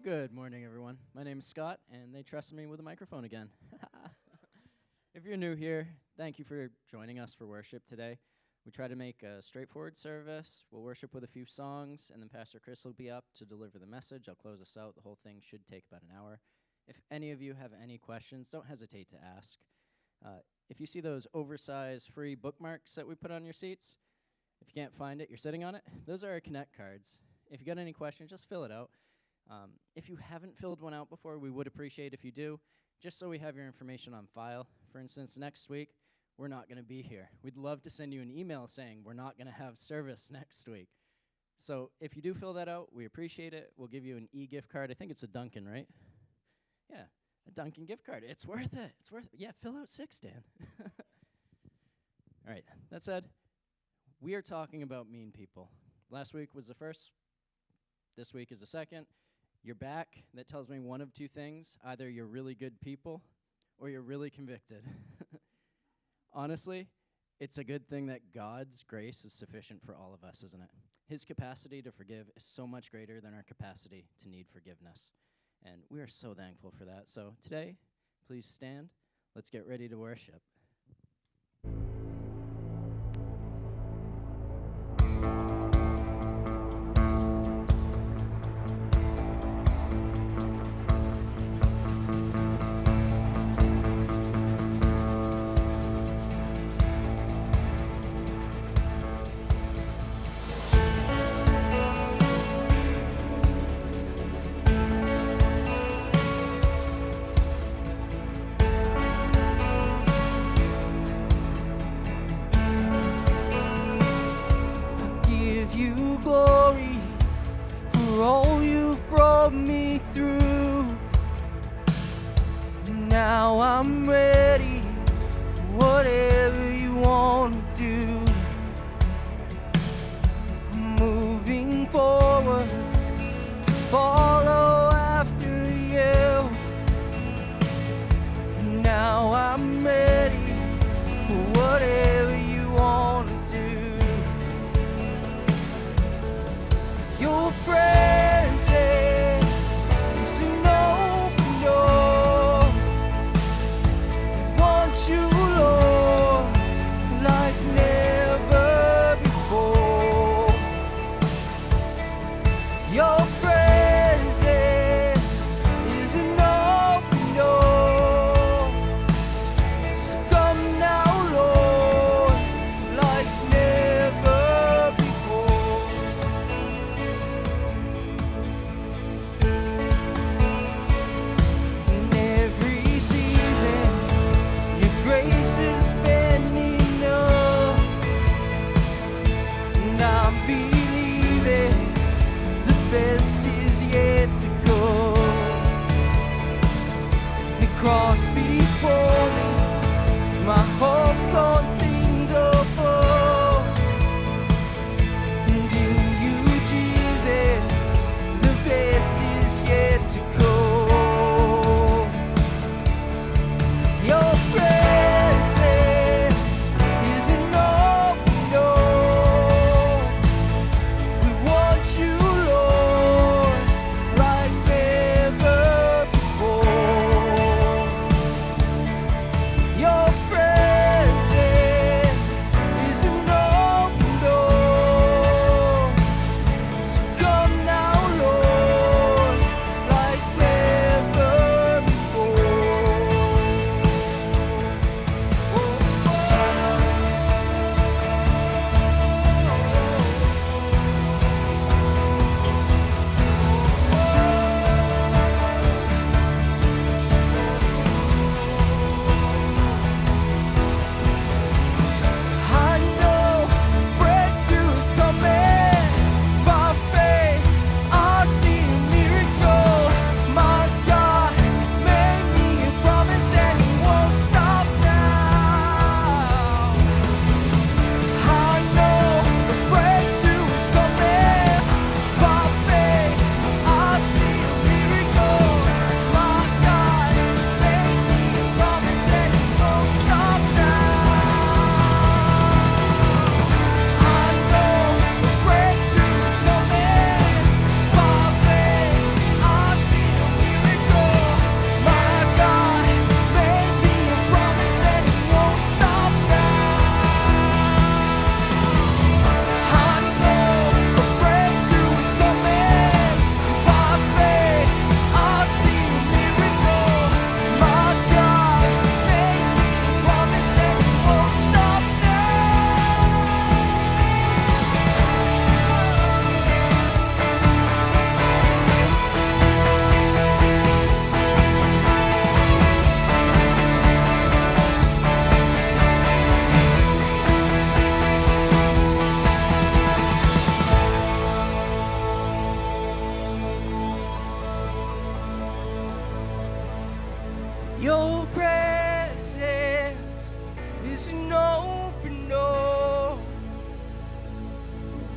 Good morning, everyone. My name is Scott, and they trusted me with a microphone again. If you're new here, thank you for joining us for worship today. We try to make a straightforward service. We'll worship with a few songs, and then Pastor Chris will be up to deliver the message. I'll close us out. The whole thing should take about an hour. If any of you have any questions, don't hesitate to ask. If you see those oversized free bookmarks that we put on your seats, if you can't find it, you're sitting on it, those are our Connect cards. If you got any questions, just fill it out. If you haven't filled one out before, we would appreciate if you do, just so we have your information on file. For instance, next week, we're not going to be here. We'd love to send you an email saying we're not going to have service next week. So if you do fill that out, we appreciate it. We'll give you an e-gift card. I think it's a Dunkin', right? Yeah, a Dunkin' gift card. It's worth it. It's worth it. Yeah, fill out 6, Dan. All right, that said, we are talking about mean people. Last week was the first. This week is the second. You're back. That tells me one of two things. Either you're really good people or you're really convicted. Honestly, it's a good thing that God's grace is sufficient for all of us, isn't it? His capacity to forgive is so much greater than our capacity to need forgiveness. And we are so thankful for that. So today, please stand. Let's get ready to worship.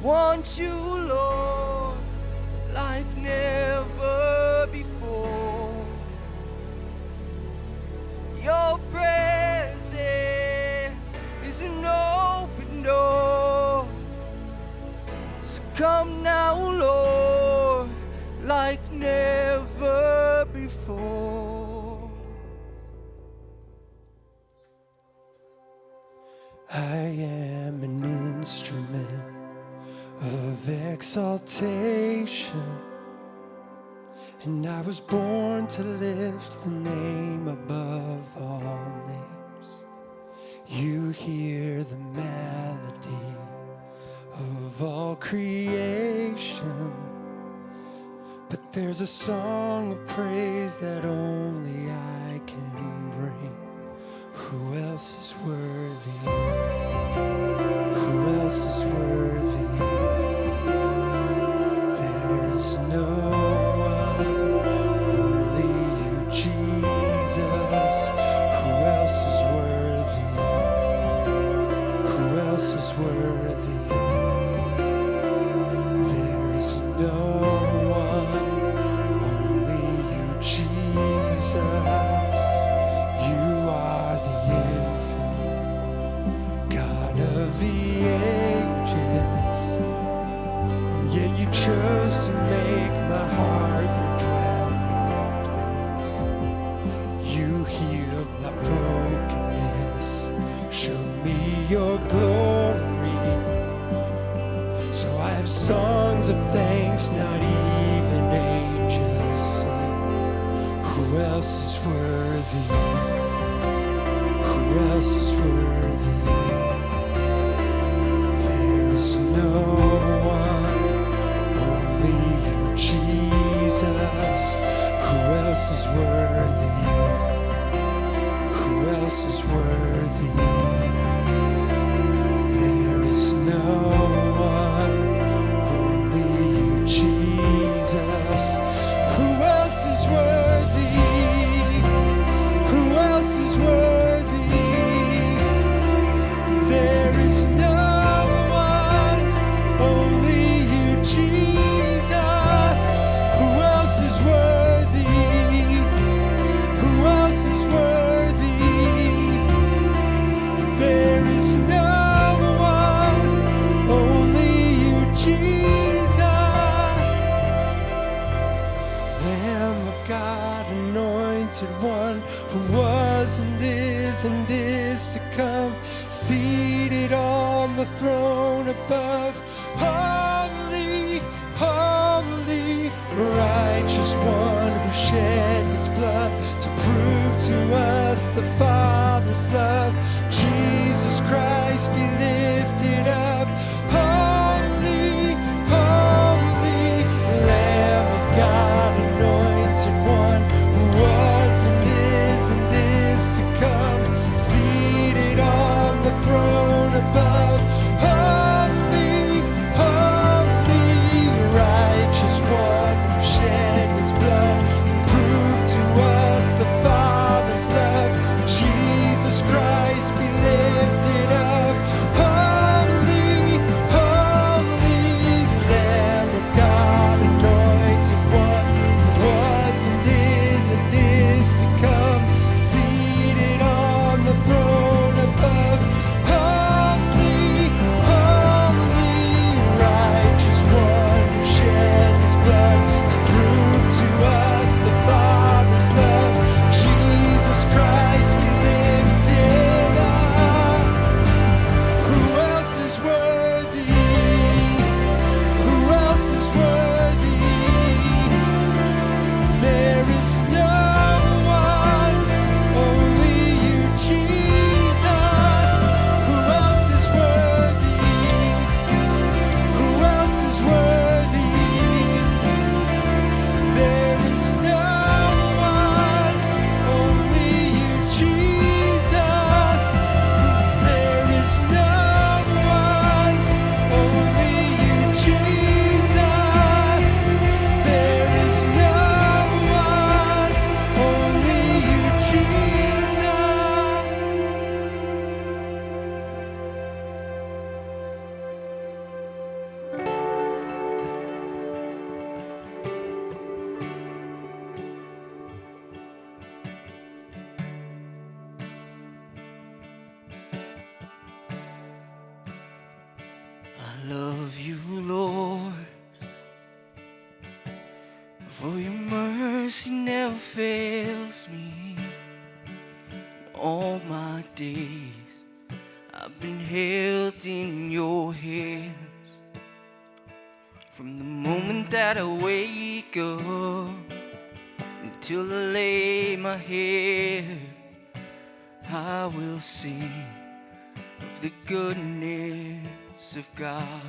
want you, Lord, like never before. Your presence is an open door. So come now, Lord, like never before. I am an instrument of exaltation, and I was born to lift the name above all names. You hear the melody of all creation, but there's a song of praise that only I can bring. Who else is worthy? Who else is worthy? There's no one, only you, Jesus. Who else is worthy? Who else is worthy? There's no one, only you, Jesus. You are the infinite God of the ages, and yet you chose to make my heart your dwelling place. You healed my brokenness, showed me your glory. So I have songs of thanks not even angels sing. Who else is worthy? Who else is worthy? There is no one, only you, Jesus. Who else is worthy? Who else is worthy? There is no one, only you, Jesus. Who else is worthy? Who else is worthy? There is no one, only you, Jesus. Who else is worthy? Who else is worthy? There is no one, only you, Jesus. Lamb of God, anointed one, who was and is to come, seated on the throne above. Holy, holy, righteous one who shed his blood to prove to us the Father's love. Jesus Christ, be lifted up. Holy, holy, Lamb of God, anointed one, who was and is to come, seated on the throne above. Holy, holy, righteous one who shed his blood, proved to us the Father's love. Jesus Christ, be lifted up. love you, Lord, for your mercy never fails me. All my days I've been held in your hands. From the moment that I wake up until I lay my head, I will sing of the goodness of God.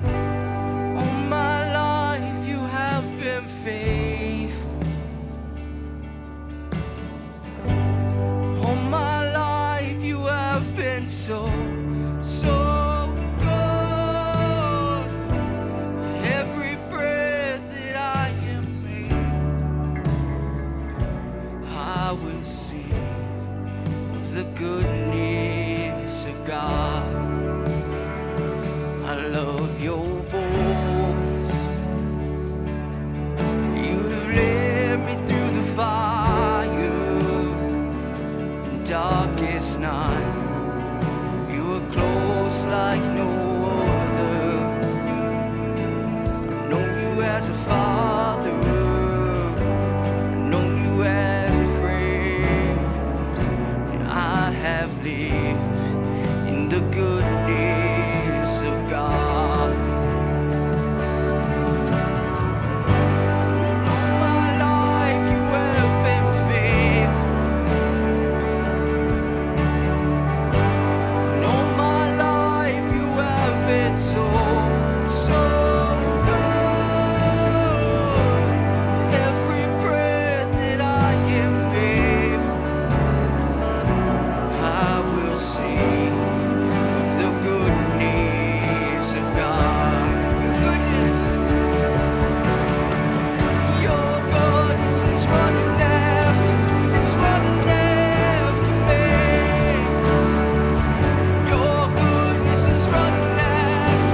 All my life you have been faithful. All my life you have been so good. Every breath that I am made, I will sing of the goodness of God. I love your voice. You have led me through the fire and darkest night. You are close like no other. I've known you as a father, I've known you as a friend, and I have lived in the goodness of God. All my life you have been faithful. And all my life you have been so good. Every breath that I am able, I will sing of the goodness of God. Your goodness is running after, it's running after me. Your goodness is running after,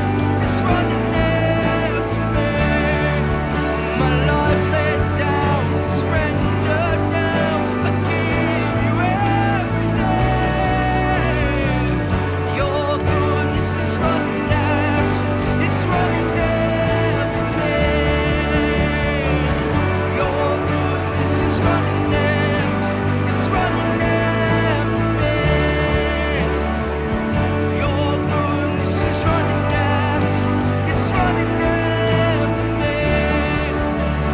it's running after me. My life laid down, surrendered now. I give you everything. Your goodness is running after, it's running after me. Your goodness is running after, it's running after me. Your goodness is running after, it's running after me.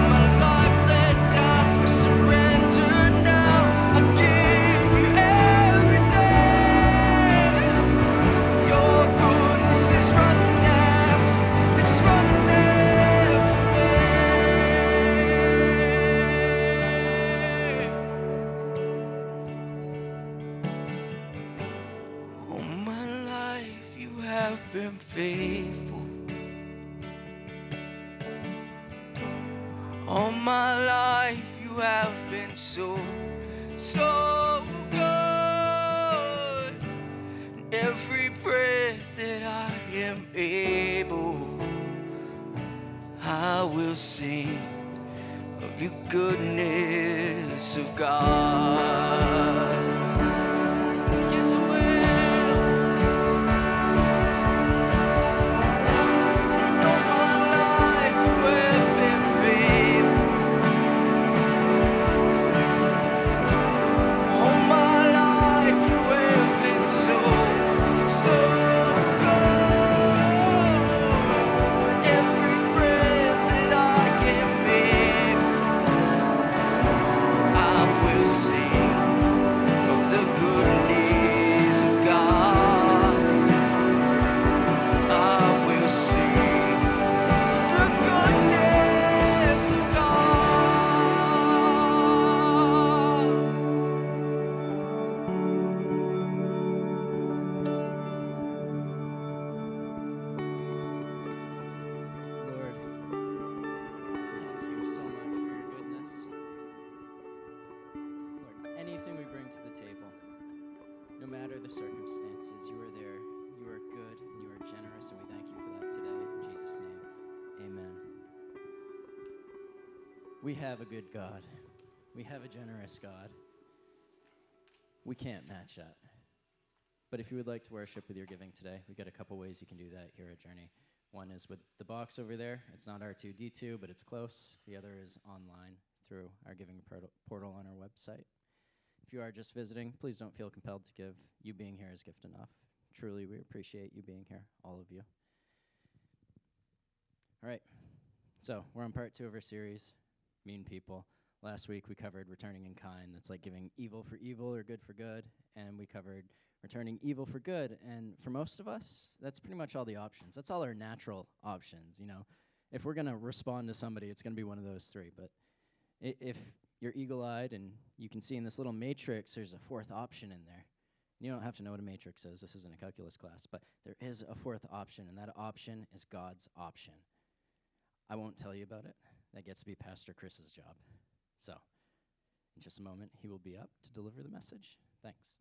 My life laid down, I surrender now. I give you everything. Your goodness is running after, it's running after me. All my life you have been faithful. All my life you have been so good. Every breath that I am able, I will sing of your goodness of God. Yes, I will. All my life you have been faithful. All my life you have been so good. Every breath that I am able, I will sing of the goodness of God. I will sing the goodness of God. Lord, thank you so much for your goodness. Lord, anything we bring to the table, no matter the circumstances, you are there, you are good, and you are generous, and we thank you for that today. In Jesus' name, amen. We have a good God. We have a generous God. We can't match that. But if you would like to worship with your giving today, we've got a couple ways you can do that here at Journey. One is with the box over there. It's not R2D2, but it's close. The other is online through our giving portal on our website. If you are just visiting, please don't feel compelled to give. You being here is gift enough. Truly, we appreciate you being here, all of you. All right, so we're on part 2 of our series, Mean People. Last week we covered returning in kind. That's like giving evil for evil or good for good. And we covered returning evil for good. And for most of us, that's pretty much all the options. That's all our natural options, you know. If we're going to respond to somebody, it's going to be one of those 3. But if you're eagle-eyed and you can see in this little matrix, there's a 4th option in there. You don't have to know what a matrix is. This isn't a calculus class. But there is a 4th option, and that option is God's option. I won't tell you about it. That gets to be Pastor Chris's job. So, in just a moment, he will be up to deliver the message. Thanks.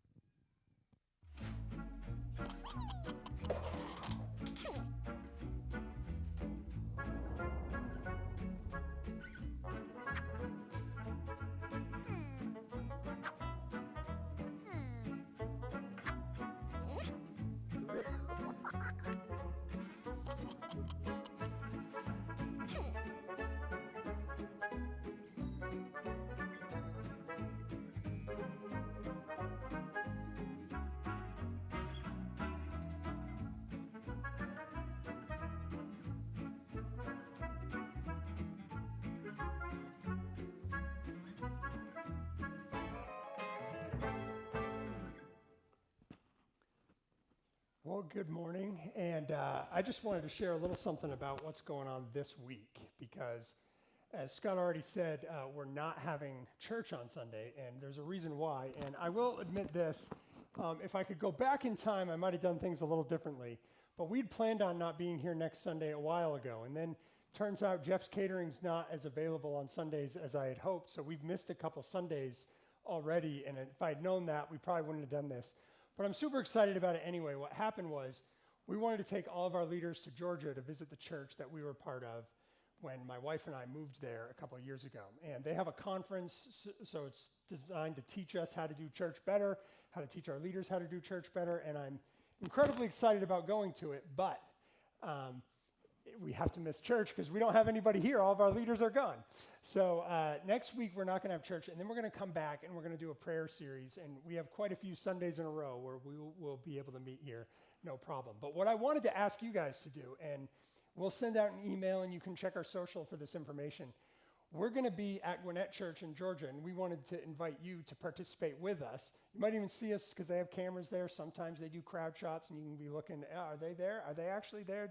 Well, good morning, and I just wanted to share a little something about what's going on this week, because as Scott already said, we're not having church on Sunday, and there's a reason why. And I will admit this, if I could go back in time, I might have done things a little differently, but we'd planned on not being here next Sunday a while ago, and then turns out Jeff's Catering's not as available on Sundays as I had hoped, so we've missed a couple Sundays already, and if I'd known that, we probably wouldn't have done this. But I'm super excited about it anyway. What happened was we wanted to take all of our leaders to Georgia to visit the church that we were part of when my wife and I moved there a couple of years ago. And they have a conference, so it's designed to teach us how to do church better, how to teach our leaders how to do church better, and I'm incredibly excited about going to it, but we have to miss church because we don't have anybody here. All of our leaders are gone. So next week, we're not going to have church, and then we're going to come back, and we're going to do a prayer series, and we have quite a few Sundays in a row where we will be able to meet here, no problem. But what I wanted to ask you guys to do, and we'll send out an email, and you can check our social for this information. We're going to be at Gwinnett Church in Georgia, and we wanted to invite you to participate with us. You might even see us because they have cameras there. Sometimes they do crowd shots, and you can be looking, are they there? Are they actually there?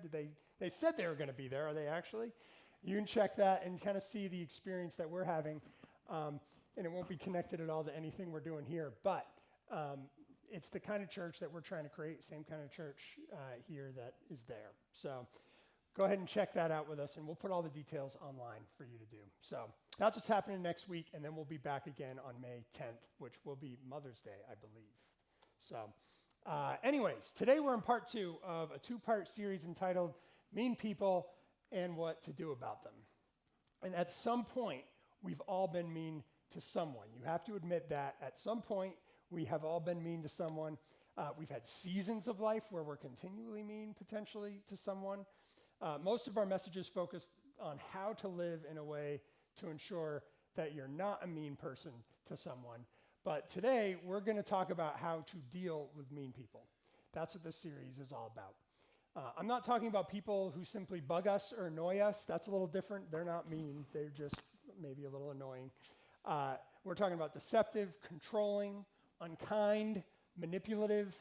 They said they were going to be there. Are they actually? You can check that and kind of see the experience that we're having, and it won't be connected at all to anything we're doing here, but it's the kind of church that we're trying to create, same kind of church here that is there. So go ahead and check that out with us, and we'll put all the details online for you to do. So that's what's happening next week, and then we'll be back again on May 10th, which will be Mother's Day, I believe. So anyways, today we're in part 2 of a 2-part series entitled Mean People and What to Do About Them. And at some point, we've all been mean to someone. You have to admit that at some point, we have all been mean to someone. We've had seasons of life where we're continually mean, potentially, to someone. Most of our messages focus on how to live in a way to ensure that you're not a mean person to someone. But today, we're going to talk about how to deal with mean people. That's what this series is all about. I'm not talking about people who simply bug us or annoy us. That's a little different. They're not mean. They're just maybe a little annoying. We're talking about deceptive, controlling, unkind, manipulative.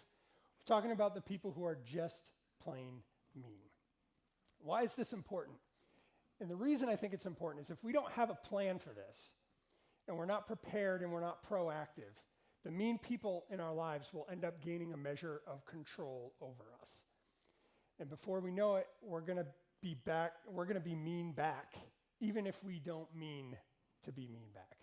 We're talking about the people who are just plain mean. Why is this important? And the reason I think it's important is if we don't have a plan for this, and we're not prepared and we're not proactive, the mean people in our lives will end up gaining a measure of control over us. And before we know it, we're going to be mean back, even if we don't mean to be mean back.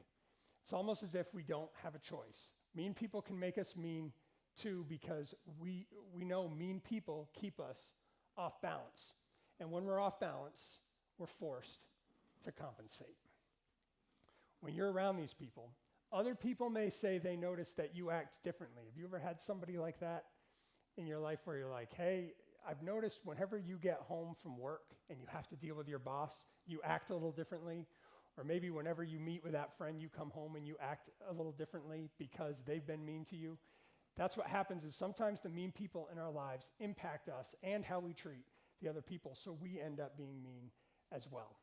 It's almost as if we don't have a choice. Mean people can make us mean too, because we know mean people keep us off balance. And when we're off balance, we're forced to compensate. When you're around these people, other people may say they notice that you act differently. Have you ever had somebody like that? in your life where you're like, hey, I've noticed whenever you get home from work and you have to deal with your boss, you act a little differently? Or maybe whenever you meet with that friend, you come home and you act a little differently because they've been mean to you? That's what happens, is sometimes the mean people in our lives impact us and how we treat the other people, so we end up being mean as well.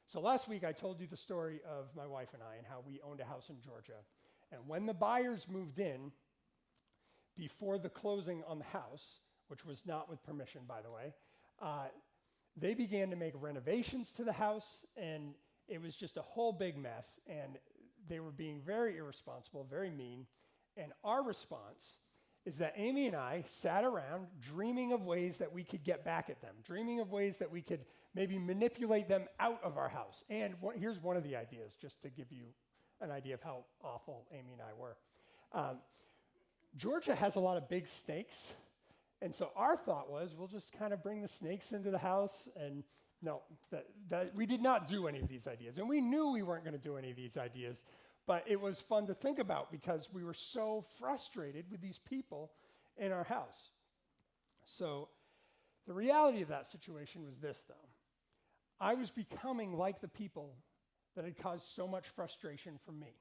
So last week I told you the story of my wife and I and how we owned a house in Georgia. And when the buyers moved in, before the closing on the house, which was not with permission, by the way, they began to make renovations to the house, and it was just a whole big mess, and they were being very irresponsible, very mean. And our response is that Amy and I sat around dreaming of ways that we could get back at them, dreaming of ways that we could maybe manipulate them out of our house. And here's one of the ideas, just to give you an idea of how awful Amy and I were. Georgia has a lot of big snakes, and so our thought was, we'll just kind of bring the snakes into the house. And no, that we did not do any of these ideas, and we knew we weren't going to do any of these ideas, but it was fun to think about because we were so frustrated with these people in our house. So the reality of that situation was this, though. I was becoming like the people that had caused so much frustration for me.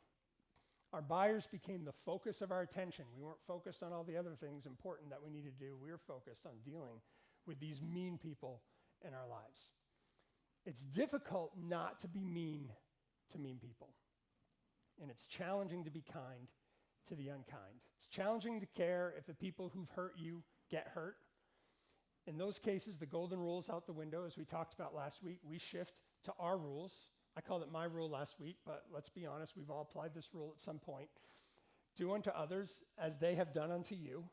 Our buyers became the focus of our attention. We weren't focused on all the other things important that we needed to do. We were focused on dealing with these mean people in our lives. It's difficult not to be mean to mean people. And it's challenging to be kind to the unkind. It's challenging to care if the people who've hurt you get hurt. In those cases, the golden rule is out the window. As we talked about last week, we shift to our rules. I called it my rule last week, but let's be honest, we've all applied this rule at some point. Do unto others as they have done unto you.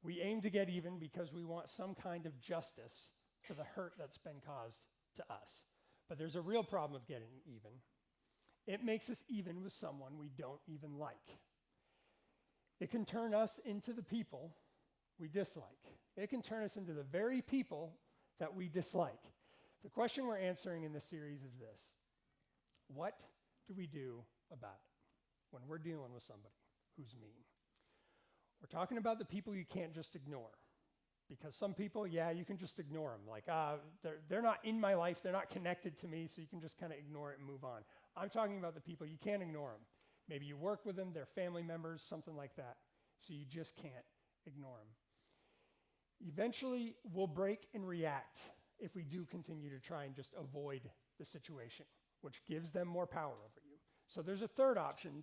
We aim to get even because we want some kind of justice for the hurt that's been caused to us. But there's a real problem with getting even. It makes us even with someone we don't even like. It can turn us into the people we dislike. It can turn us into the very people that we dislike. The question we're answering in this series is this: what do we do about it when we're dealing with somebody who's mean? We're talking about the people you can't just ignore. Because some people, yeah, you can just ignore them. Like, they're not in my life, they're not connected to me, so you can just kind of ignore it and move on. I'm talking about the people you can't ignore them. Maybe you work with them, they're family members, something like that. So you just can't ignore them. Eventually, we'll break and react if we do continue to try and just avoid the situation, which gives them more power over you. So there's a third option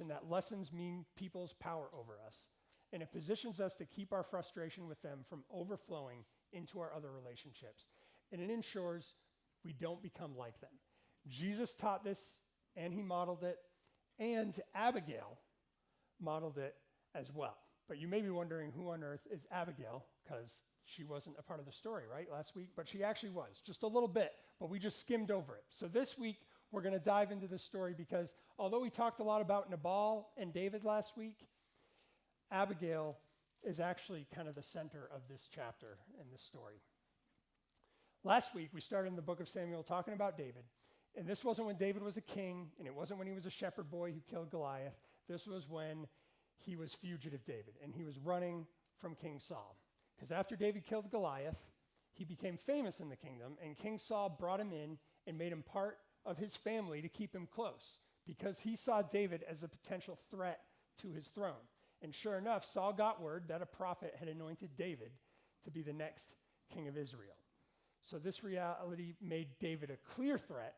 that lessens mean people's power over us. And it positions us to keep our frustration with them from overflowing into our other relationships. And it ensures we don't become like them. Jesus taught this, and he modeled it, and Abigail modeled it as well. But you may be wondering, who on earth is Abigail? Because she wasn't a part of the story, right, last week? But she actually was, just a little bit, but we just skimmed over it. So this week, we're going to dive into this story because although we talked a lot about Nabal and David last week, Abigail is actually kind of the center of this chapter in this story. Last week, we started in the book of Samuel talking about David. And this wasn't when David was a king, and it wasn't when he was a shepherd boy who killed Goliath. This was when he was fugitive David, and he was running from King Saul. Because after David killed Goliath, he became famous in the kingdom, and King Saul brought him in and made him part of his family to keep him close, because he saw David as a potential threat to his throne. And sure enough, Saul got word that a prophet had anointed David to be the next king of Israel. So this reality made David a clear threat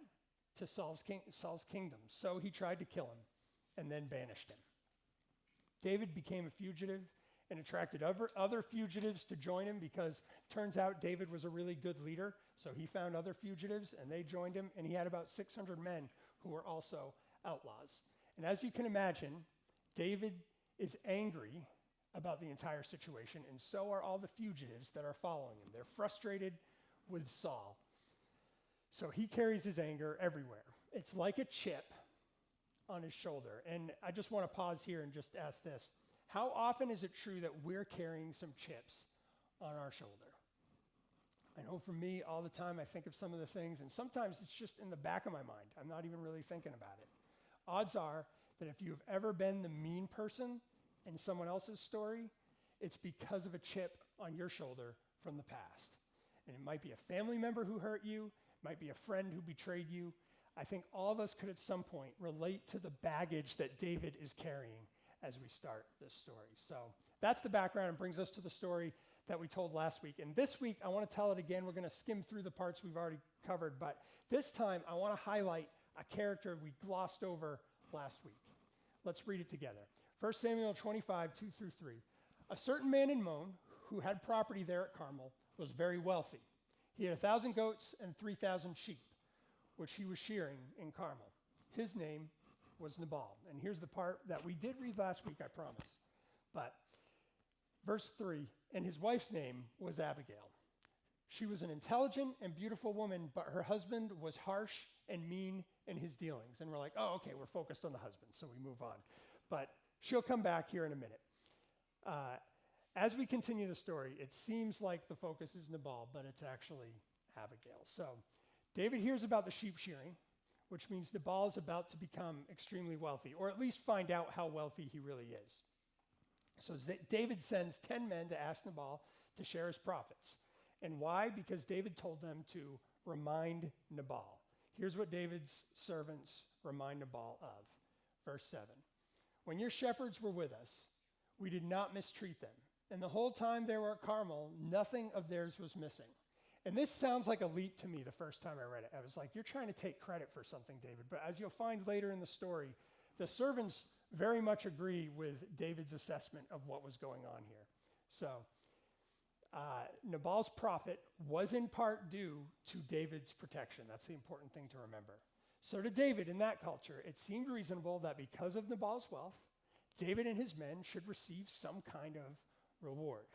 to Saul's kingdom. So he tried to kill him and then banished him. David became a fugitive and attracted other fugitives to join him because turns out David was a really good leader. So he found other fugitives and they joined him, and he had about 600 men who were also outlaws. And as you can imagine, David is angry about the entire situation, and so are all the fugitives that are following him. They're frustrated with Saul. So he carries his anger everywhere. It's like a chip on his shoulder. And I just want to pause here and just ask this. How often is it true that we're carrying some chips on our shoulder? I know for me, all the time I think of some of the things, and sometimes it's just in the back of my mind. I'm not even really thinking about it. Odds are that if you've ever been the mean person in someone else's story, it's because of a chip on your shoulder from the past. And it might be a family member who hurt you, it might be a friend who betrayed you. I think all of us could at some point relate to the baggage that David is carrying as we start this story. So that's the background and brings us to the story that we told last week. And this week, I want to tell it again. We're going to skim through the parts we've already covered, but this time I want to highlight a character we glossed over last week. Let's read it together. 1 Samuel 25, 2 through 3. A certain man in Mon, who had property there at Carmel, was very wealthy. He had 1,000 goats and 3,000 sheep, which he was shearing in Carmel. His name was Nabal. And here's the part that we did read last week, I promise. But verse 3, and his wife's name was Abigail. She was an intelligent and beautiful woman, but her husband was harsh and mean in his dealings. And we're like, oh, okay, we're focused on the husband, so we move on. But she'll come back here in a minute. As we continue the story, it seems like the focus is Nabal, but it's actually Abigail. So David hears about the sheep shearing, which means Nabal is about to become extremely wealthy, or at least find out how wealthy he really is. So David sends 10 men to ask Nabal to share his profits. And why? Because David told them to remind Nabal. Here's what David's servants remind Nabal of. Verse 7. When your shepherds were with us, we did not mistreat them. And the whole time they were at Carmel, nothing of theirs was missing. And this sounds like a leap to me the first time I read it. I was like, you're trying to take credit for something, David. But as you'll find later in the story, the servants very much agree with David's assessment of what was going on here. So Nabal's profit was in part due to David's protection. That's the important thing to remember. So to David, in that culture, it seemed reasonable that because of Nabal's wealth, David and his men should receive some kind of reward.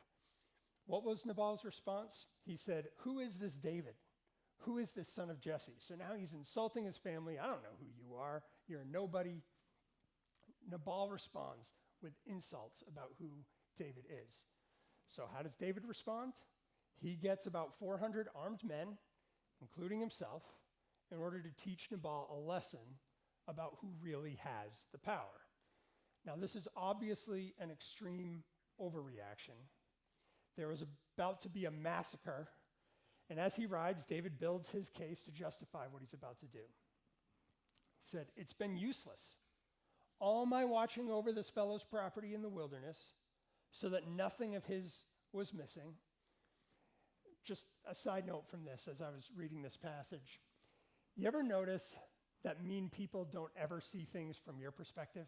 What was Nabal's response? He said, who is this David? Who is this son of Jesse? So now he's insulting his family. I don't know who you are. You're a nobody. Nabal responds with insults about who David is. So how does David respond? He gets about 400 armed men, including himself, in order to teach Nabal a lesson about who really has the power. Now, this is obviously an extreme overreaction. There is about to be a massacre, and as he rides, David builds his case to justify what he's about to do. He said, it's been useless. All my watching over this fellow's property in the wilderness, so that nothing of his was missing. Just a side note from this, as I was reading this passage. You ever notice that mean people don't ever see things from your perspective?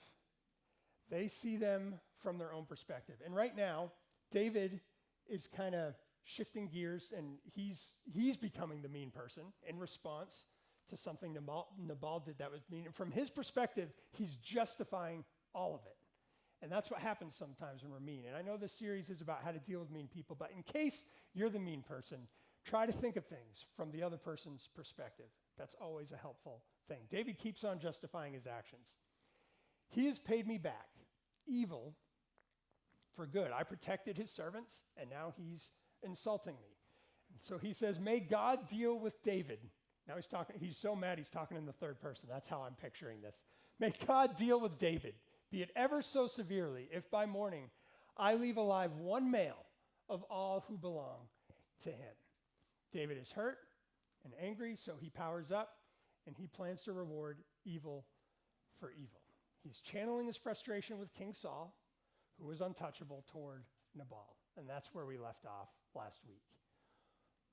They see them from their own perspective. And right now, David is kind of shifting gears, and he's becoming the mean person in response to something Nabal did that was mean. And from his perspective, he's justifying all of it. And that's what happens sometimes when we're mean. And I know this series is about how to deal with mean people, but in case you're the mean person, try to think of things from the other person's perspective. That's always a helpful thing. David keeps on justifying his actions. He has paid me back evil for good. I protected his servants, and now he's insulting me. And so he says, may God deal with David. Now he's so mad he's talking in the third person. That's how I'm picturing this. May God deal with David, be it ever so severely, if by morning I leave alive one male of all who belong to him. David is hurt and angry, so he powers up, and he plans to reward evil for evil. He's channeling his frustration with King Saul, who was untouchable, toward Nabal. And that's where we left off last week.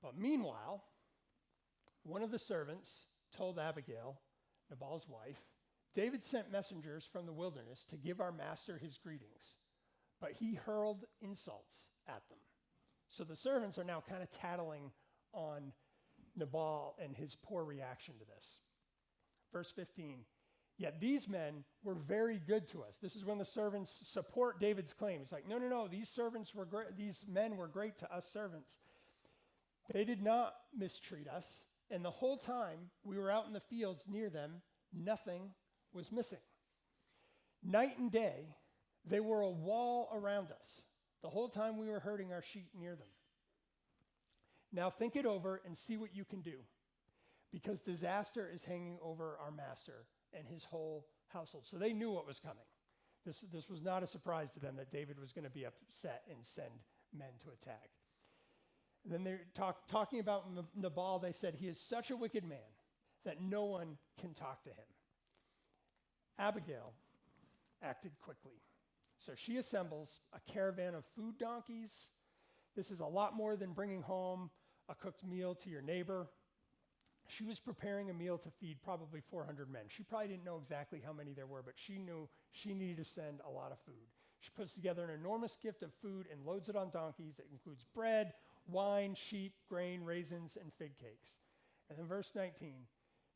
But meanwhile, one of the servants told Abigail, Nabal's wife, David sent messengers from the wilderness to give our master his greetings, but he hurled insults at them. So the servants are now kind of tattling on Nabal and his poor reaction to this. Verse 15, yet these men were very good to us. This is when the servants support David's claim. It's like, no, these men were great to us servants. They did not mistreat us, and the whole time we were out in the fields near them, nothing was missing. Night and day, they were a wall around us the whole time we were herding our sheep near them. Now think it over and see what you can do, because disaster is hanging over our master and his whole household. So they knew what was coming. This was not a surprise to them that David was going to be upset and send men to attack. And then they're talking about Nabal. They said, he is such a wicked man that no one can talk to him. Abigail acted quickly. So she assembles a caravan of food donkeys. This is a lot more than bringing home a cooked meal to your neighbor. She was preparing a meal to feed probably 400 men. She probably didn't know exactly how many there were, but she knew she needed to send a lot of food. She puts together an enormous gift of food and loads it on donkeys. It includes bread, wine, sheep, grain, raisins, and fig cakes. And then verse 19,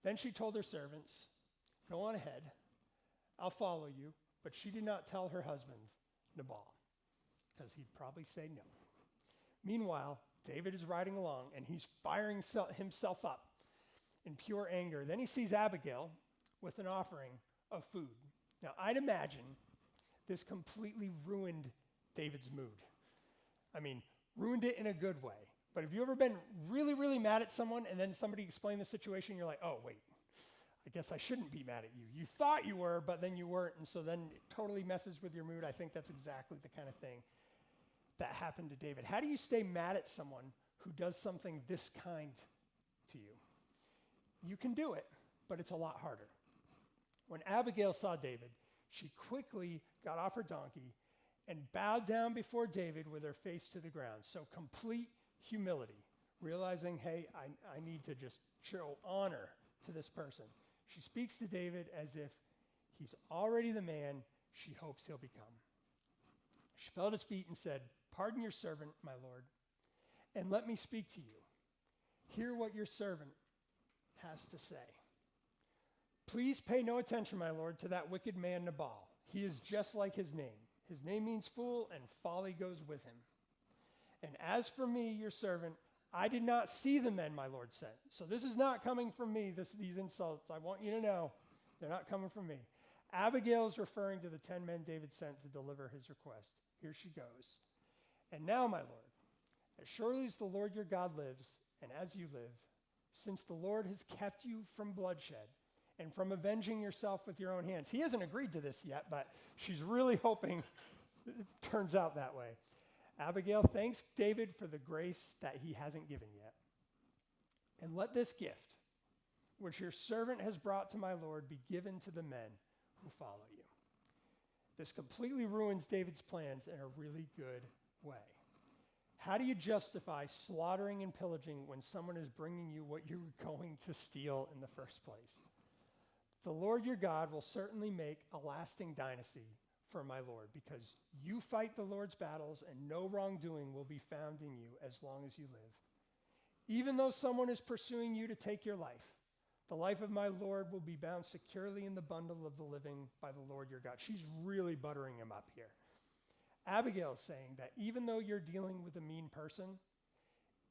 then she told her servants, go on ahead, I'll follow you. But she did not tell her husband, Nabal, because he'd probably say no. Meanwhile, David is riding along, and he's firing himself up in pure anger. Then he sees Abigail with an offering of food. Now, I'd imagine this completely ruined David's mood. I mean, ruined it in a good way. But have you ever been really, really mad at someone, and then somebody explained the situation, you're like, oh, wait, I guess I shouldn't be mad at you. You thought you were, but then you weren't, and so then it totally messes with your mood. I think that's exactly the kind of thing that happened to David. How do you stay mad at someone who does something this kind to you? You can do it, but it's a lot harder. When Abigail saw David, she quickly got off her donkey and bowed down before David with her face to the ground. So complete humility, realizing, hey, I need to just show honor to this person. She speaks to David as if he's already the man she hopes he'll become. She fell at his feet and said, pardon your servant, my lord, and let me speak to you. Hear what your servant has to say. Please pay no attention, my lord, to that wicked man Nabal. He is just like his name. His name means fool, and folly goes with him. And as for me, your servant, I did not see the men my lord sent. So this is not coming from me, these insults. I want you to know they're not coming from me. Abigail is referring to the 10 men David sent to deliver his request. Here she goes. And now, my lord, as surely as the Lord your God lives, and as you live, since the Lord has kept you from bloodshed and from avenging yourself with your own hands. He hasn't agreed to this yet, but she's really hoping it turns out that way. Abigail thanks David for the grace that he hasn't given yet. And let this gift, which your servant has brought to my Lord, be given to the men who follow you. This completely ruins David's plans in a really good way. How do you justify slaughtering and pillaging when someone is bringing you what you were going to steal in the first place? The Lord your God will certainly make a lasting dynasty for my Lord, because you fight the Lord's battles and no wrongdoing will be found in you as long as you live. Even though someone is pursuing you to take your life, the life of my Lord will be bound securely in the bundle of the living by the Lord your God. She's really buttering him up here. Abigail is saying that even though you're dealing with a mean person,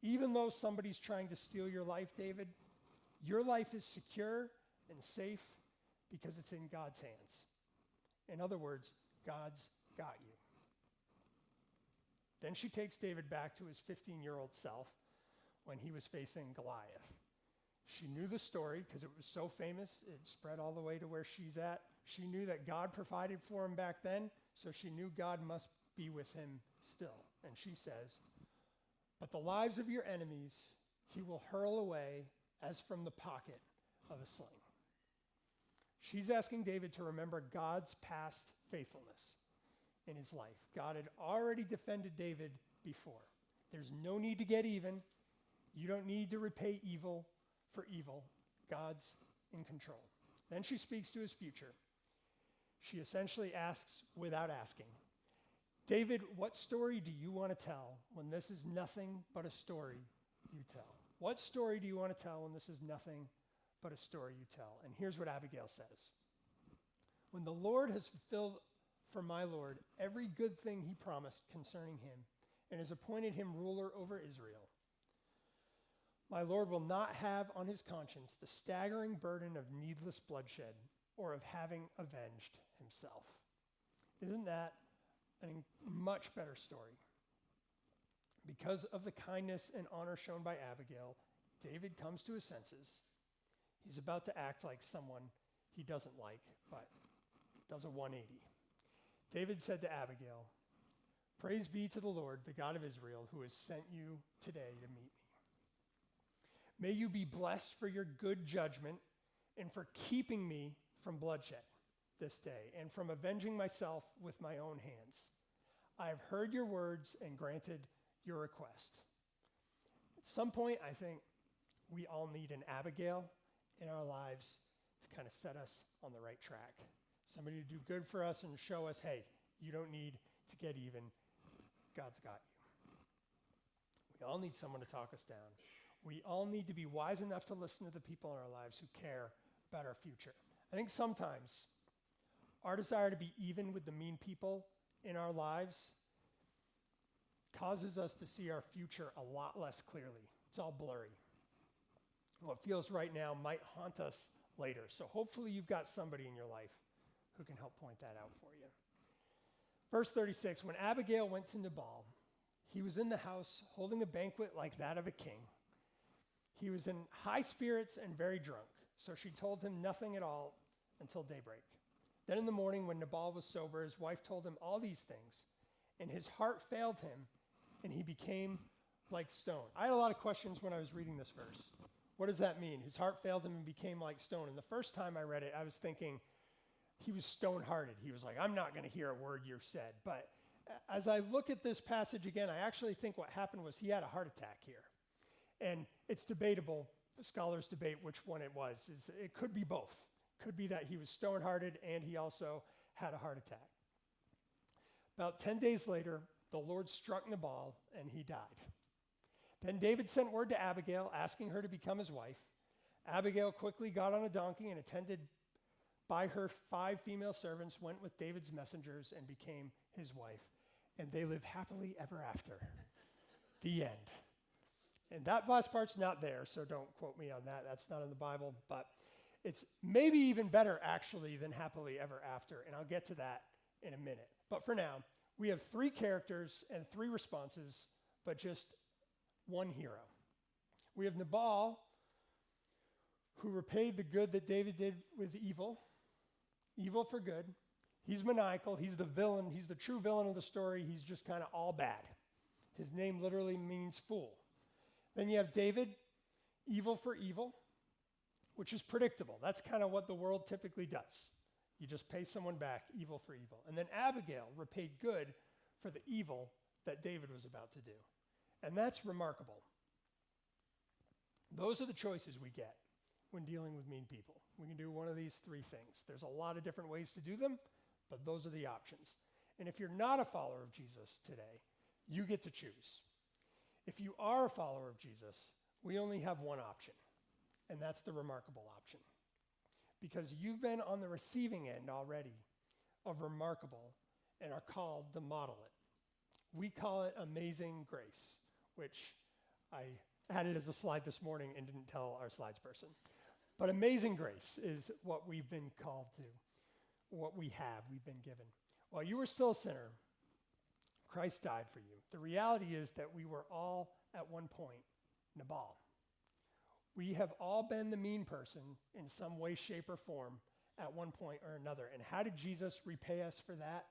even though somebody's trying to steal your life, David, your life is secure and safe because it's in God's hands. In other words, God's got you. Then she takes David back to his 15-year-old self when he was facing Goliath. She knew the story because it was so famous. It spread all the way to where she's at. She knew that God provided for him back then, so she knew God must be with him still. And she says, but the lives of your enemies he will hurl away as from the pocket of a sling. She's asking David to remember God's past faithfulness in his life. God had already defended David before. There's no need to get even. You don't need to repay evil for evil. God's in control. Then she speaks to his future. She essentially asks without asking, David, what story do you want to tell when this is nothing but a story you tell? What story do you want to tell when this is nothing but a story you tell? And here's what Abigail says. When the Lord has fulfilled for my Lord every good thing he promised concerning him and has appointed him ruler over Israel, my Lord will not have on his conscience the staggering burden of needless bloodshed or of having avenged himself. Isn't that a much better story? Because of the kindness and honor shown by Abigail, David comes to his senses. He's about to act like someone he doesn't like, but does a 180. David said to Abigail, "Praise be to the Lord, the God of Israel, who has sent you today to meet me. May you be blessed for your good judgment and for keeping me from bloodshed this day and from avenging myself with my own hands. I have heard your words and granted your request." At some point, I think we all need an Abigail in our lives to kind of set us on the right track. Somebody to do good for us and show us, hey, you don't need to get even. God's got you. We all need someone to talk us down. We all need to be wise enough to listen to the people in our lives who care about our future. I think sometimes our desire to be even with the mean people in our lives causes us to see our future a lot less clearly. It's all blurry. What feels right now might haunt us later. So hopefully you've got somebody in your life who can help point that out for you. Verse 36, when Abigail went to Nabal, he was in the house holding a banquet like that of a king. He was in high spirits and very drunk, so she told him nothing at all until daybreak. Then in the morning, when Nabal was sober, his wife told him all these things, and his heart failed him, and he became like stone. I had a lot of questions when I was reading this verse. What does that mean? His heart failed him and became like stone. And the first time I read it, I was thinking he was stone-hearted. He was like, I'm not going to hear a word you said. But as I look at this passage again, I actually think what happened was he had a heart attack here. And it's debatable. Scholars debate which one it was. It could be both. It could be that he was stone-hearted and he also had a heart attack. About 10 days later, the Lord struck Nabal and he died. Then David sent word to Abigail, asking her to become his wife. Abigail quickly got on a donkey and attended by her 5 female servants, went with David's messengers and became his wife. And they lived happily ever after. The end. And that last part's not there, so don't quote me on that. That's not in the Bible. But it's maybe even better, actually, than happily ever after. And I'll get to that in a minute. But for now, we have 3 characters and 3 responses, but just one hero. We have Nabal, who repaid the good that David did with evil for good. He's maniacal. He's the villain. He's the true villain of the story. He's just kind of all bad. His name literally means fool. Then you have David, evil for evil, which is predictable. That's kind of what the world typically does. You just pay someone back, evil for evil. And then Abigail repaid good for the evil that David was about to do. And that's remarkable. Those are the choices we get when dealing with mean people. We can do one of these 3 things. There's a lot of different ways to do them, but those are the options. And if you're not a follower of Jesus today, you get to choose. If you are a follower of Jesus, we only have one option, and that's the remarkable option. Because you've been on the receiving end already of remarkable and are called to model it. We call it amazing grace, which I added as a slide this morning and didn't tell our slides person. But amazing grace is what we've been called to, what we've been given. While you were still a sinner, Christ died for you. The reality is that we were all, at one point, Nabal. We have all been the mean person in some way, shape, or form at one point or another. And how did Jesus repay us for that?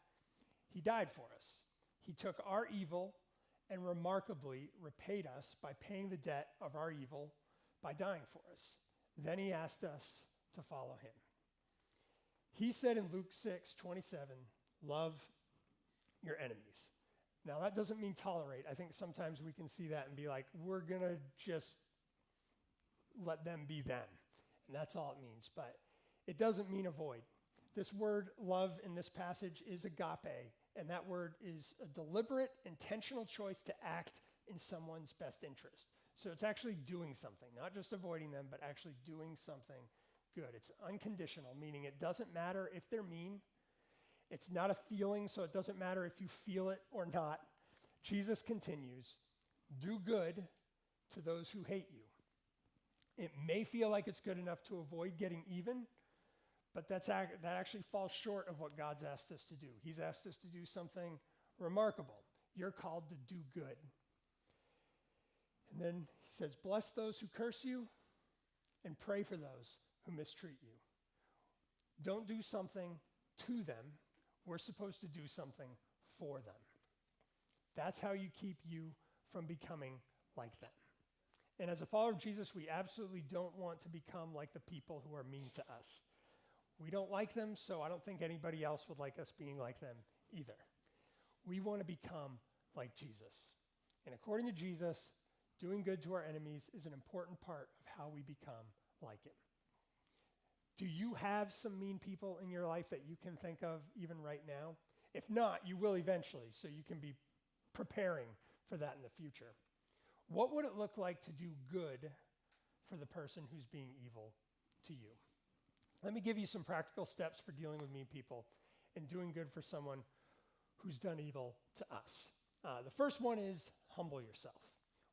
He died for us. He took our evil and remarkably repaid us by paying the debt of our evil by dying for us. Then he asked us to follow him. He said in Luke 6:27, love your enemies. Now that doesn't mean tolerate. I think sometimes we can see that and be like, we're going to just let them be them. And that's all it means. But it doesn't mean avoid. This word love in this passage is agape. And that word is a deliberate, intentional choice to act in someone's best interest. So it's actually doing something, not just avoiding them, but actually doing something good. It's unconditional, meaning it doesn't matter if they're mean. It's not a feeling, so it doesn't matter if you feel it or not. Jesus continues, do good to those who hate you. It may feel like it's good enough to avoid getting even, but that actually falls short of what God's asked us to do. He's asked us to do something remarkable. You're called to do good. And then he says, bless those who curse you and pray for those who mistreat you. Don't do something to them. We're supposed to do something for them. That's how you keep you from becoming like them. And as a follower of Jesus, we absolutely don't want to become like the people who are mean to us. We don't like them, so I don't think anybody else would like us being like them either. We want to become like Jesus. And according to Jesus, doing good to our enemies is an important part of how we become like him. Do you have some mean people in your life that you can think of even right now? If not, you will eventually, so you can be preparing for that in the future. What would it look like to do good for the person who's being evil to you? Let me give you some practical steps for dealing with mean people and doing good for someone who's done evil to us. The first one is humble yourself.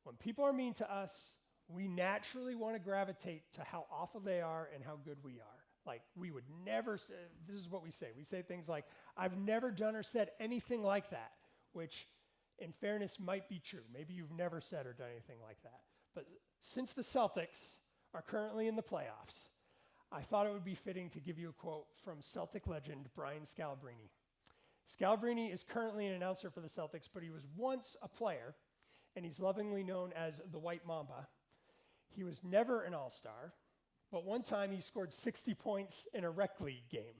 When people are mean to us, we naturally want to gravitate to how awful they are and how good we are. Like, we would never say, this is what we say. We say things like, I've never done or said anything like that, which in fairness might be true. Maybe you've never said or done anything like that. But since the Celtics are currently in the playoffs, I thought it would be fitting to give you a quote from Celtic legend Brian Scalabrine. Scalabrine is currently an announcer for the Celtics, but he was once a player, and he's lovingly known as the White Mamba. He was never an all-star, but one time he scored 60 points in a rec league game.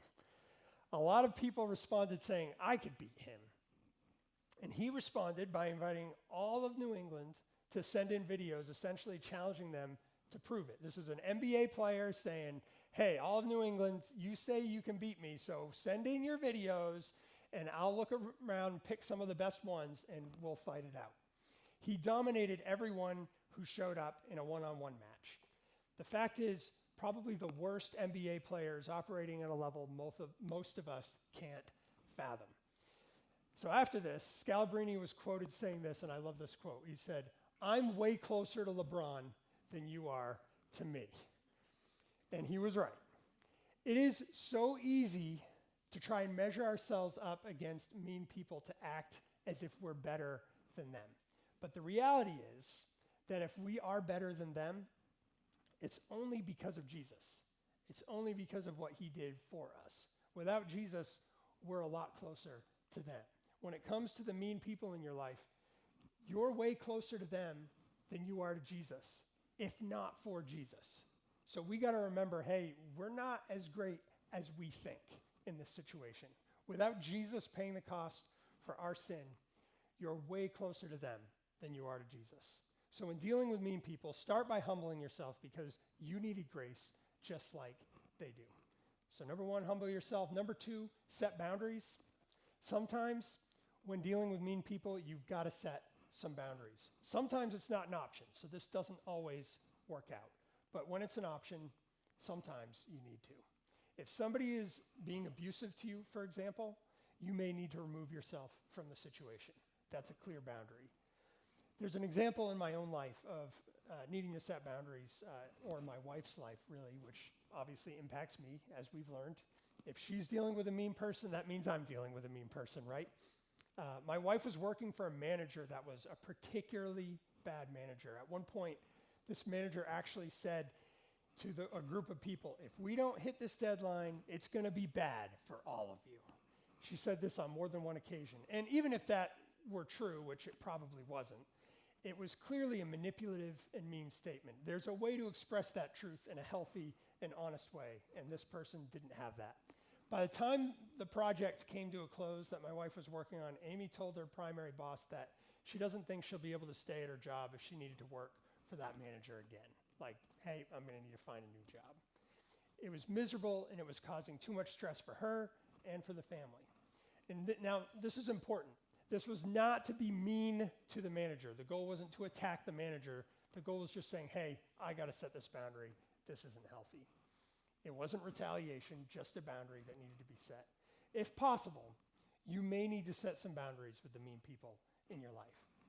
A lot of people responded saying, I could beat him. And he responded by inviting all of New England to send in videos, essentially challenging them to prove it. This is an NBA player saying, hey, all of New England, you say you can beat me, so send in your videos, and I'll look around and pick some of the best ones, and we'll fight it out. He dominated everyone who showed up in a one-on-one match. The fact is, probably the worst NBA players operating at a level most of us can't fathom. So after this, Scalabrine was quoted saying this, and I love this quote. He said, I'm way closer to LeBron than you are to me. And he was right. It is so easy to try and measure ourselves up against mean people, to act as if we're better than them. But the reality is that if we are better than them, it's only because of Jesus. It's only because of what he did for us. Without Jesus, we're a lot closer to them. When it comes to the mean people in your life, you're way closer to them than you are to Jesus, if not for Jesus. So we got to remember, hey, we're not as great as we think in this situation. Without Jesus paying the cost for our sin, you're way closer to them than you are to Jesus. So in dealing with mean people, start by humbling yourself, because you needed grace just like they do. So number one, humble yourself. Number two, set boundaries. Sometimes when dealing with mean people, you've got to set some boundaries. Sometimes it's not an option, so this doesn't always work out. But when it's an option, sometimes you need to. If somebody is being abusive to you, for example, you may need to remove yourself from the situation. That's a clear boundary. There's an example in my own life of needing to set boundaries, or my wife's life, really, which obviously impacts me, as we've learned. If she's dealing with a mean person, that means I'm dealing with a mean person, right? My wife was working for a manager that was a particularly bad manager. At one point, this manager actually said to a group of people, if we don't hit this deadline, it's going to be bad for all of you. She said this on more than one occasion. And even if that were true, which it probably wasn't, it was clearly a manipulative and mean statement. There's a way to express that truth in a healthy and honest way, and this person didn't have that. By the time the project came to a close that my wife was working on, Amy told her primary boss that she doesn't think she'll be able to stay at her job if she needed to work for that manager again. Like, hey, I'm going to need to find a new job. It was miserable, and it was causing too much stress for her and for the family. And now, this is important. This was not to be mean to the manager. The goal wasn't to attack the manager. The goal was just saying, hey, I got to set this boundary. This isn't healthy. It wasn't retaliation, just a boundary that needed to be set. If possible, you may need to set some boundaries with the mean people in your life.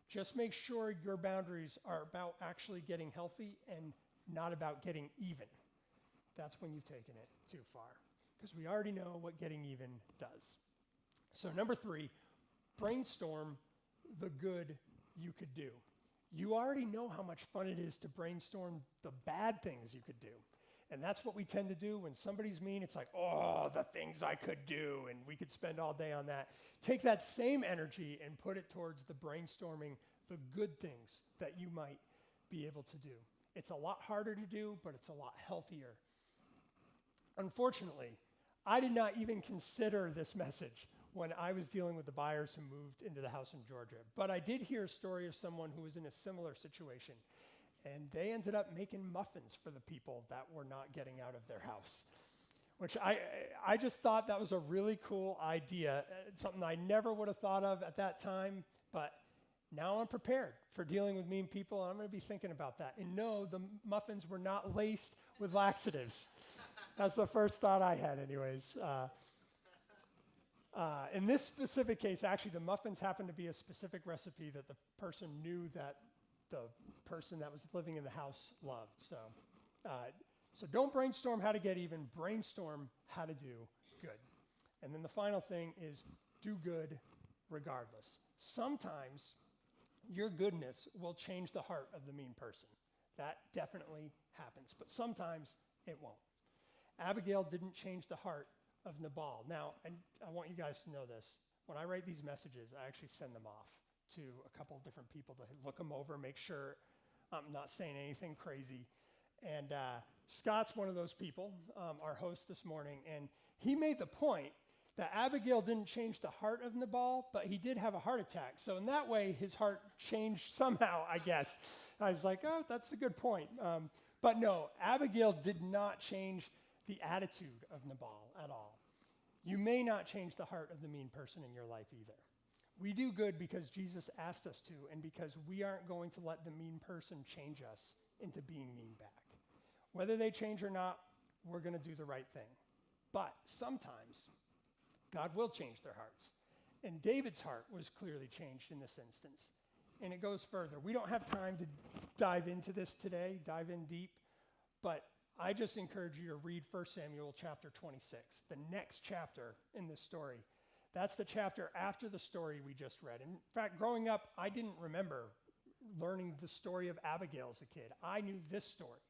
Just make sure your boundaries are about actually getting healthy and not about getting even. That's when you've taken it too far, because we already know what getting even does. So number three, brainstorm the good you could do. You already know how much fun it is to brainstorm the bad things you could do. And that's what we tend to do when somebody's mean. It's like, oh, the things I could do, and we could spend all day on that. Take that same energy and put it towards the brainstorming, the good things that you might be able to do. It's a lot harder to do, but it's a lot healthier. Unfortunately, I did not even consider this message when I was dealing with the buyers who moved into the house in Georgia. But I did hear a story of someone who was in a similar situation. And they ended up making muffins for the people that were not getting out of their house, which I just thought that was a really cool idea, something I never would have thought of at that time, but now I'm prepared for dealing with mean people, and I'm going to be thinking about that. And no, the muffins were not laced with laxatives. That's the first thought I had anyways. In this specific case, actually, the muffins happened to be a specific recipe that the person knew that the person that was living in the house loved. So don't brainstorm how to get even, brainstorm how to do good. And then the final thing is do good regardless. Sometimes your goodness will change the heart of the mean person. That definitely happens, but sometimes it won't. Abigail didn't change the heart of Nabal. Now, I want you guys to know this. When I write these messages, I actually send them off to a couple of different people to look them over, make sure I'm not saying anything crazy. And Scott's one of those people, our host this morning, and he made the point that Abigail didn't change the heart of Nabal, but he did have a heart attack. So in that way, his heart changed somehow, I guess. I was like, oh, that's a good point. But no, Abigail did not change the attitude of Nabal at all. You may not change the heart of the mean person in your life either. We do good because Jesus asked us to, and because we aren't going to let the mean person change us into being mean back. Whether they change or not, we're going to do the right thing. But sometimes God will change their hearts. And David's heart was clearly changed in this instance. And it goes further. We don't have time to dive into this today, dive in deep, but I just encourage you to read 1 Samuel chapter 26, the next chapter in this story. That's the chapter after the story we just read. In fact, growing up, I didn't remember learning the story of Abigail as a kid. I knew this story,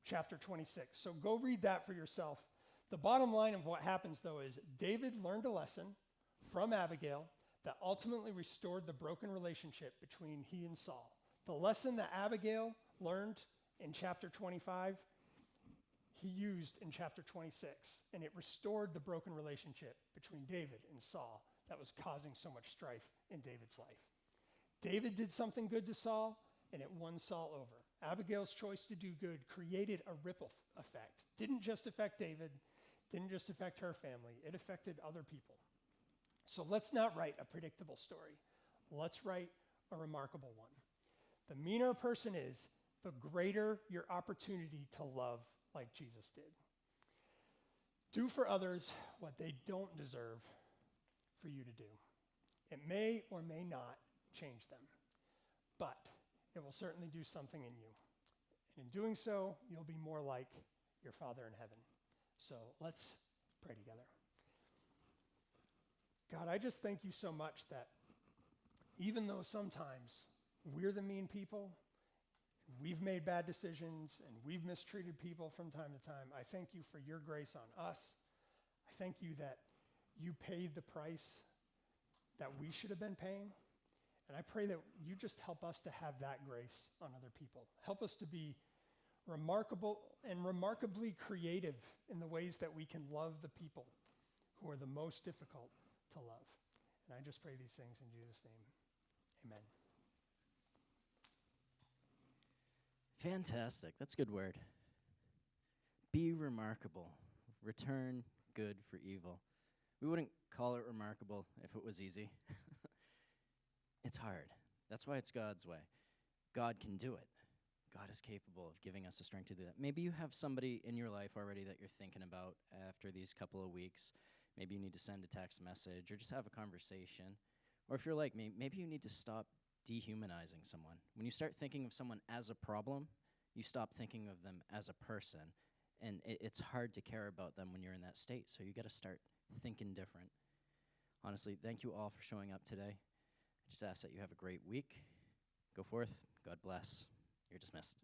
chapter 26. So go read that for yourself. The bottom line of what happens, though, is David learned a lesson from Abigail that ultimately restored the broken relationship between he and Saul. The lesson that Abigail learned in chapter 25, he used in chapter 26, and it restored the broken relationship between David and Saul that was causing so much strife in David's life. David did something good to Saul, and it won Saul over. Abigail's choice to do good created a ripple effect. Didn't just affect David, didn't just affect her family, it affected other people. So let's not write a predictable story. Let's write a remarkable one. The meaner a person is, the greater your opportunity to love like Jesus did. Do for others what they don't deserve for you to do. It may or may not change them, but it will certainly do something in you. And in doing so, you'll be more like your Father in heaven. So let's pray together. God, I just thank you so much that even though sometimes we're the mean people, we've made bad decisions, and we've mistreated people from time to time, I thank you for your grace on us. I thank you that you paid the price that we should have been paying. And I pray that you just help us to have that grace on other people. Help us to be remarkable and remarkably creative in the ways that we can love the people who are the most difficult to love. And I just pray these things in Jesus' name. Amen. Fantastic. That's a good word. Be remarkable. Return good for evil. We wouldn't call it remarkable if it was easy. It's hard. That's why it's God's way. God can do it. God is capable of giving us the strength to do that. Maybe you have somebody in your life already that you're thinking about after these couple of weeks. Maybe you need to send a text message or just have a conversation. Or if you're like me, maybe you need to stop dehumanizing someone. When you start thinking of someone as a problem, you stop thinking of them as a person. And it's hard to care about them when you're in that state. So you got to start thinking different. Honestly, thank you all for showing up today. I just ask that you have a great week. Go forth. God bless. You're dismissed.